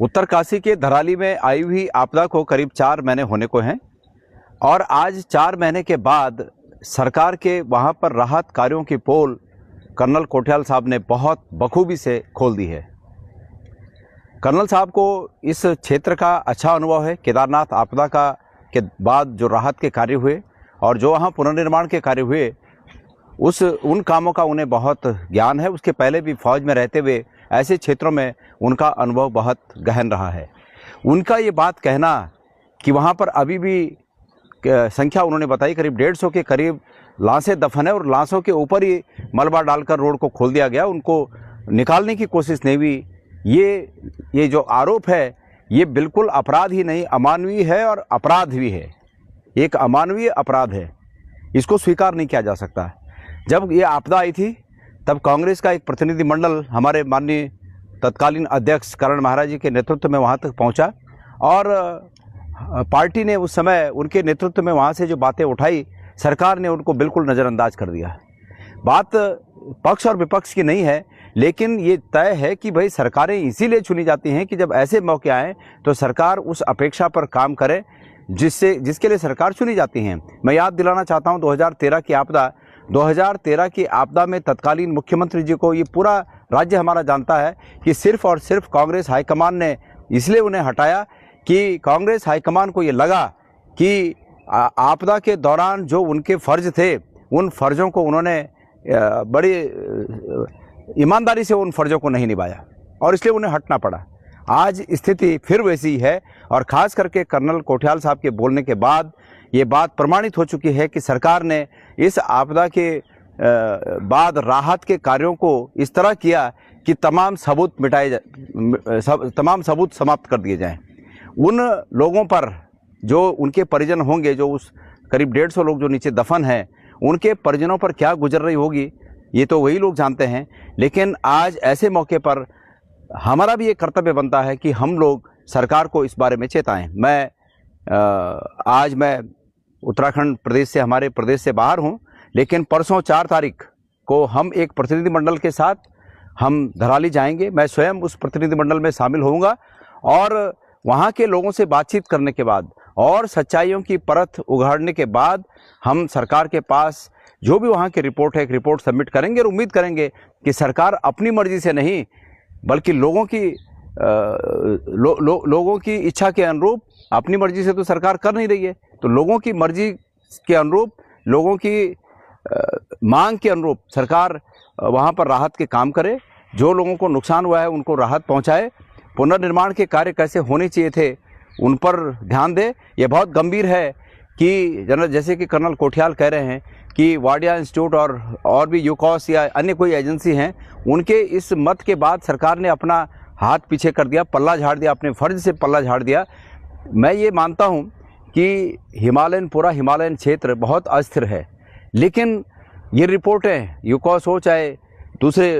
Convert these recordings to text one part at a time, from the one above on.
उत्तरकाशी के धराली में आई हुई आपदा को करीब 4 महीने होने को हैं और आज 4 महीने के बाद सरकार के वहां पर राहत कार्यों की पोल कर्नल कोठियाल साहब ने बहुत बखूबी से खोल दी है। कर्नल साहब को इस क्षेत्र का अच्छा अनुभव है। केदारनाथ आपदा के बाद जो राहत के कार्य हुए और जो वहाँ पुनर्निर्माण के कार्य हुए उन कामों का उन्हें बहुत ज्ञान है। उसके पहले भी फौज में रहते हुए ऐसे क्षेत्रों में उनका अनुभव बहुत गहन रहा है। उनका ये बात कहना कि वहाँ पर अभी भी संख्या उन्होंने बताई करीब 150 के करीब लाशें दफन है और लाशों के ऊपर ही मलबा डालकर रोड को खोल दिया गया, उनको निकालने की कोशिश नहीं हुई। ये जो आरोप है ये बिल्कुल अपराध ही नहीं, अमानवीय है और अपराध भी है। एक अमानवीय अपराध है, इसको स्वीकार नहीं किया जा सकता। जब ये आपदा आई थी तब कांग्रेस का एक प्रतिनिधिमंडल हमारे माननीय तत्कालीन अध्यक्ष करण महाराज जी के नेतृत्व में वहाँ तक पहुँचा और पार्टी ने उस समय उनके नेतृत्व में वहाँ से जो बातें उठाई, सरकार ने उनको बिल्कुल नज़रअंदाज कर दिया। बात पक्ष और विपक्ष की नहीं है, लेकिन ये तय है कि भाई सरकारें इसीलिए चुनी जाती हैं कि जब ऐसे मौके आएँ तो सरकार उस अपेक्षा पर काम करे जिसके लिए सरकार चुनी जाती हैं। मैं याद दिलाना चाहता हूँ 2013 की आपदा में तत्कालीन मुख्यमंत्री जी को ये पूरा राज्य हमारा जानता है कि सिर्फ और सिर्फ कांग्रेस हाईकमान ने इसलिए उन्हें हटाया कि कांग्रेस हाईकमान को ये लगा कि आपदा के दौरान जो उनके फ़र्ज थे उन फ़र्ज़ों को उन्होंने बड़ी ईमानदारी से उन फ़र्ज़ों को नहीं निभाया और इसलिए उन्हें हटना पड़ा। आज स्थिति फिर वैसी है और ख़ास करके कर्नल कोठियाल साहब के बोलने के बाद ये बात प्रमाणित हो चुकी है कि सरकार ने इस आपदा के बाद राहत के कार्यों को इस तरह किया कि तमाम सबूत समाप्त कर दिए जाएं। उन लोगों पर जो उनके परिजन होंगे, जो उस करीब 150 लोग जो नीचे दफन हैं, उनके परिजनों पर क्या गुजर रही होगी ये तो वही लोग जानते हैं। लेकिन आज ऐसे मौके पर हमारा भी ये कर्तव्य बनता है कि हम लोग सरकार को इस बारे में चेताएं। आज मैं उत्तराखंड प्रदेश से, हमारे प्रदेश से बाहर हूं, लेकिन परसों 4 तारीख को हम एक प्रतिनिधिमंडल के साथ हम धराली जाएंगे। मैं स्वयं उस प्रतिनिधिमंडल में शामिल होऊंगा और वहां के लोगों से बातचीत करने के बाद और सच्चाइयों की परत उघाड़ने के बाद हम सरकार के पास जो भी वहाँ की रिपोर्ट है, एक रिपोर्ट सबमिट करेंगे और उम्मीद करेंगे कि सरकार अपनी मर्जी से नहीं बल्कि लोगों की इच्छा के अनुरूप, अपनी मर्जी से तो सरकार कर नहीं रही है, तो लोगों की मर्जी के अनुरूप, लोगों की मांग के अनुरूप सरकार वहाँ पर राहत के काम करे। जो लोगों को नुकसान हुआ है उनको राहत पहुँचाए। पुनर्निर्माण के कार्य कैसे होने चाहिए थे उन पर ध्यान दे। ये बहुत गंभीर है कि जैसे कि कर्नल कोठियाल कह रहे हैं कि वाडिया इंस्टीट्यूट और भी यूकॉस या अन्य कोई एजेंसी हैं, उनके इस मत के बाद सरकार ने अपना हाथ पीछे कर दिया, पल्ला झाड़ दिया, अपने फ़र्ज से पल्ला झाड़ दिया। मैं ये मानता हूँ कि पूरा हिमालयन क्षेत्र बहुत अस्थिर है, लेकिन ये रिपोर्टें यूकॉस हो चाहे दूसरे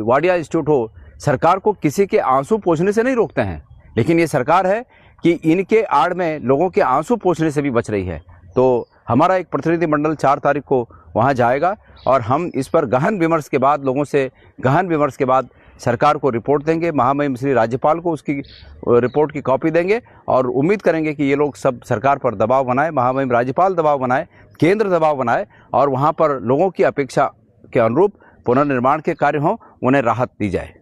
वाडिया इंस्टीट्यूट हो, सरकार को किसी के आंसू पोंछने से नहीं रोकते हैं, लेकिन ये सरकार है कि इनके आड़ में लोगों के आंसू पोंछने से भी बच रही है। तो हमारा एक प्रतिनिधिमंडल 4 तारीख को वहाँ जाएगा और हम इस पर गहन विमर्श के बाद, लोगों से गहन विमर्श के बाद सरकार को रिपोर्ट देंगे। महामहिम श्री राज्यपाल को उसकी रिपोर्ट की कॉपी देंगे और उम्मीद करेंगे कि ये लोग सब सरकार पर दबाव बनाए, महामहिम राज्यपाल दबाव बनाए, केंद्र दबाव बनाए और वहाँ पर लोगों की अपेक्षा के अनुरूप पुनर्निर्माण के कार्य हों, उन्हें राहत दी जाए।